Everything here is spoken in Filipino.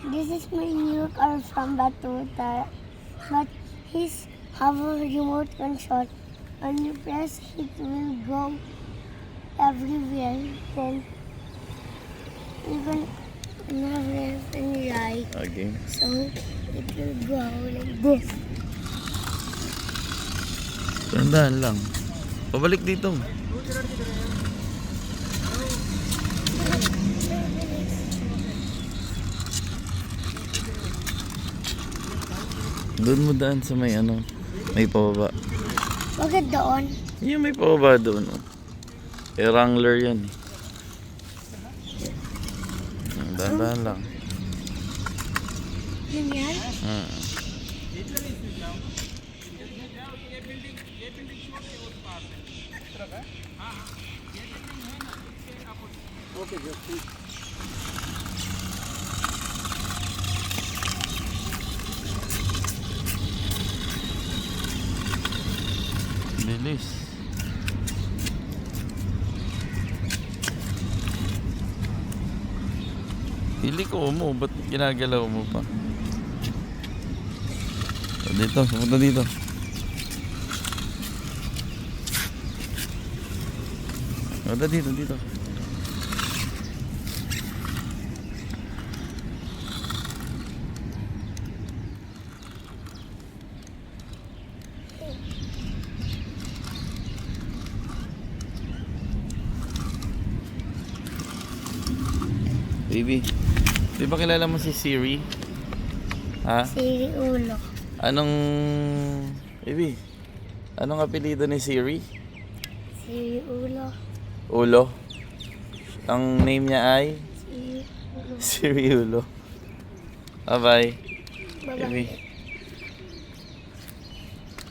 This is my new car from Batuta, but he's have a remote control. When you press, it will go everywhere. Then you can have left and right. Okay. So it will go like this. Tandaan lang. Pabalik dito. Doon mo daan sa may ano, may pababa. Bakit doon? Yung may pababa doon. Oh. Eh, Wrangler yan. Dahan-dahan lang. Yun yan? Bilis. Pili ko mo, ba't ginagalaw mo pa? Dito, pumunta dito. Pumunta dito, dito. Baby, di ba kilala mo si Siri? Ha? Siri ulo. Anong... Baby, anong apelido ni Siri? Siri ulo. Ulo. Ang name niya ay? Siri ulo. Siri Ulo. Bye-bye. Bye-bye. Baby.